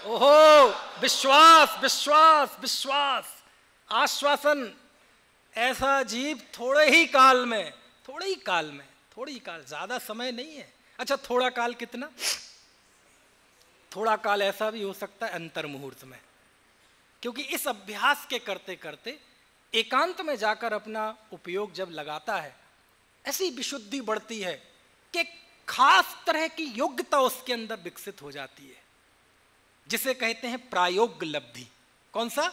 ओहो, विश्वास विश्वास विश्वास, आश्वासन। ऐसा जीव थोड़े ही काल, ज्यादा समय नहीं है, अच्छा थोड़ा काल कितना? थोड़ा काल ऐसा भी हो सकता है अंतर मुहूर्त में, क्योंकि इस अभ्यास के करते करते एकांत में जाकर अपना उपयोग जब लगाता है, ऐसी विशुद्धि बढ़ती है कि खास तरह की योग्यता उसके अंदर विकसित हो जाती है, जिसे कहते हैं प्रायोग्य लब्धि। कौन सा?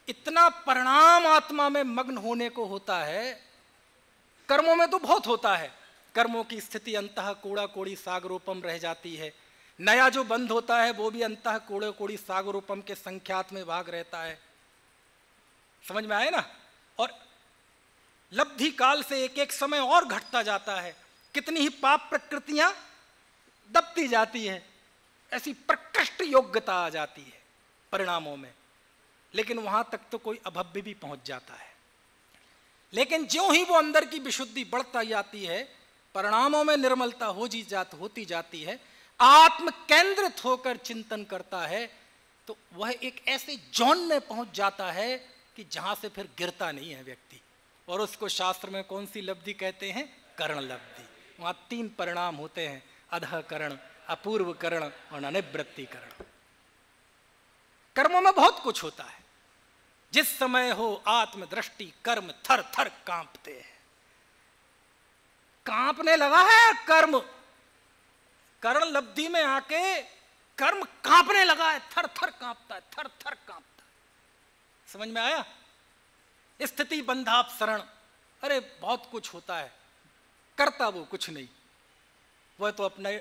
इतना परिणाम आत्मा में मग्न होने को होता है। कर्मों में तो बहुत होता है, कर्मों की स्थिति अंतः कूड़ा कोड़ी सागरोपम रह जाती है। नया जो बंध होता है वो भी अंतः कूड़े कोड़ी सागरोपम के संख्यात में भाग रहता है। समझ में आए ना? और लब्धि काल से एक एक समय और घटता जाता है, कितनी ही पाप प्रकृतियां दबती जाती है, ऐसी प्रकृष्ट योग्यता आ जाती है परिणामों में। लेकिन वहां तक तो कोई अभव्य भी पहुंच जाता है। लेकिन ज्यों ही वो अंदर की विशुद्धि बढ़ता जाती है, परिणामों में निर्मलता होती जाती है, आत्म केंद्रित होकर चिंतन करता है, तो वह एक ऐसे जौन में पहुंच जाता है कि जहां से फिर गिरता नहीं है व्यक्ति। और उसको शास्त्र में कौन सी लब्धि कहते हैं? करण लब्धि। वहां 3 परिणाम होते हैं, अधः करण, अपूर्व करण और अनिवृत्ति करण। कर्मों में बहुत कुछ होता है। जिस समय हो आत्मदृष्टि, कर्म थर थर कांपते हैं। कांपने लगा है कर्म, करण लब्धि में आके कर्म कांपने लगा है, थर थर कांपता है, थर थर कांपता है। समझ में आया? स्थिति बंधापसरण, अरे बहुत कुछ होता है, करता वो कुछ नहीं। वह तो अपने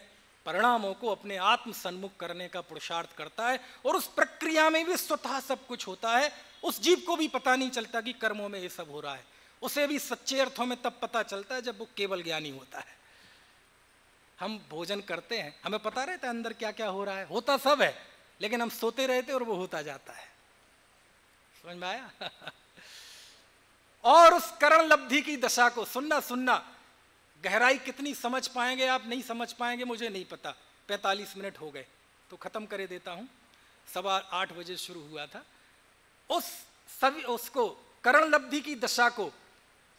परिणामों को अपने आत्म सन्मुख करने का पुरुषार्थ करता है, और उस प्रक्रिया में भी स्वतः सब कुछ होता है। उस जीव को भी पता नहीं चलता कि कर्मों में ये सब हो रहा है। उसे भी सच्चे अर्थों में तब पता चलता है जब वो केवल ज्ञानी होता है। हम भोजन करते हैं, हमें पता रहता है अंदर क्या क्या हो रहा है, होता सब है, लेकिन हम सोते रहते और वो होता जाता है। समझ में आया? और उस करण लब्धि की दशा को सुनना गहराई कितनी समझ पाएंगे आप, नहीं समझ पाएंगे मुझे नहीं पता। 45 मिनट हो गए तो खत्म करे देता हूं। 7:15 बजे शुरू हुआ था। उसको करण लब्धि की दशा को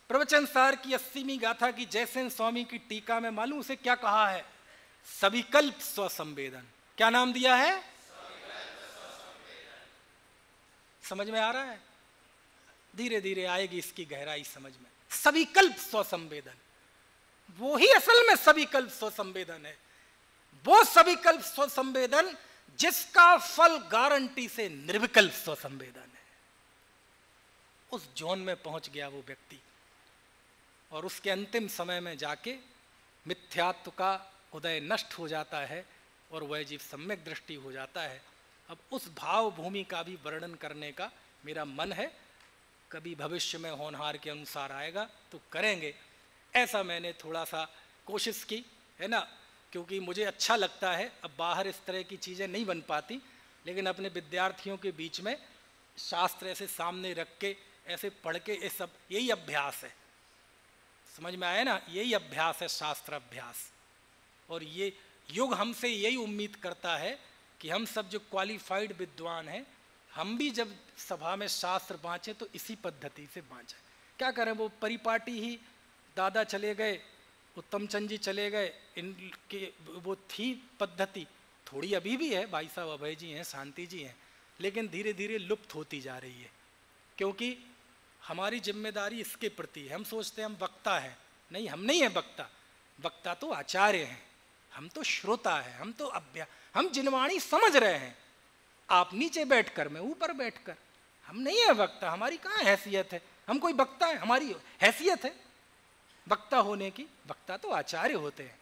प्रवचन सार की 80वीं गाथा की जयसेन स्वामी की टीका में मालूम उसे क्या कहा है? सविकल्प स्वसंवेदन। क्या नाम दिया है? समझ में आ रहा है? धीरे धीरे आएगी इसकी गहराई समझ में। सविकल्प स्वसंवेदन, वो ही असल में सविकल्प स्वसंवेदन है। वो सविकल्प स्वसंवेदन जिसका फल गारंटी से निर्विकल्प स्वसंवेदन है। उस जोन में पहुंच गया वो व्यक्ति, और उसके अंतिम समय में जाके मिथ्यात्व का उदय नष्ट हो जाता है और वह जीव सम्यक दृष्टि हो जाता है। अब उस भाव भूमि का भी वर्णन करने का मेरा मन है, कभी भविष्य में होनहार के अनुसार आएगा तो करेंगे। ऐसा मैंने थोड़ा सा कोशिश की है ना, क्योंकि मुझे अच्छा लगता है। अब बाहर इस तरह की चीज़ें नहीं बन पाती, लेकिन अपने विद्यार्थियों के बीच में शास्त्र ऐसे सामने रख के ऐसे पढ़ के, ये सब यही अभ्यास है। समझ में आया ना? यही अभ्यास है, शास्त्र अभ्यास। और ये युग हमसे यही उम्मीद करता है कि हम सब जो क्वालिफाइड विद्वान हैं, हम भी जब सभा में शास्त्र बाँचें तो इसी पद्धति से बाँचें। क्या करें, वो परिपाटी ही दादा चले गए, उत्तम चंद जी चले गए, इनके वो थी पद्धति, थोड़ी अभी भी है, भाई साहब अभय जी हैं, शांति जी हैं, लेकिन धीरे धीरे लुप्त होती जा रही है। क्योंकि हमारी जिम्मेदारी इसके प्रति है। हम सोचते हैं हम वक्ता हैं, नहीं, हम नहीं हैं वक्ता। वक्ता तो आचार्य हैं, हम तो श्रोता हैं, हम तो हम जिनवाणी समझ रहे हैं। आप नीचे बैठकर, मैं ऊपर बैठकर, हम नहीं है वक्ता। हमारी कहाँ हैसियत है? हम कोई वक्ता है? हमारी हैसियत है वक्ता होने की? वक्ता तो आचार्य होते हैं।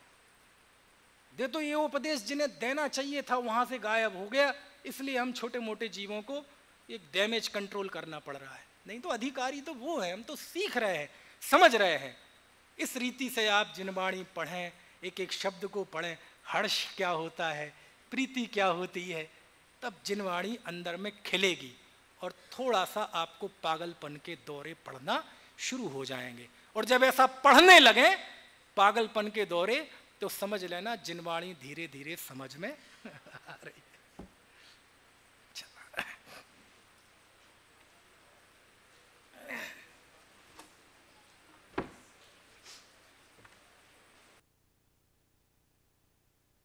दे तो ये उपदेश जिन्हें देना चाहिए था वहां से गायब हो गया, इसलिए हम छोटे मोटे जीवों को एक डैमेज कंट्रोल करना पड़ रहा है। नहीं तो अधिकारी तो वो है, हम तो सीख रहे हैं, समझ रहे हैं। इस रीति से आप जिनवाणी पढ़ें, एक एक शब्द को पढ़ें, हर्ष क्या होता है, प्रीति क्या होती है, तब जिनवाणी अंदर में खिलेगी और थोड़ा सा आपको पागलपन के दौरे पड़ना शुरू हो जाएंगे। और जब ऐसा पढ़ने लगे पागलपन के दौरे, तो समझ लेना जिनवाणी धीरे धीरे समझ में आ रही है।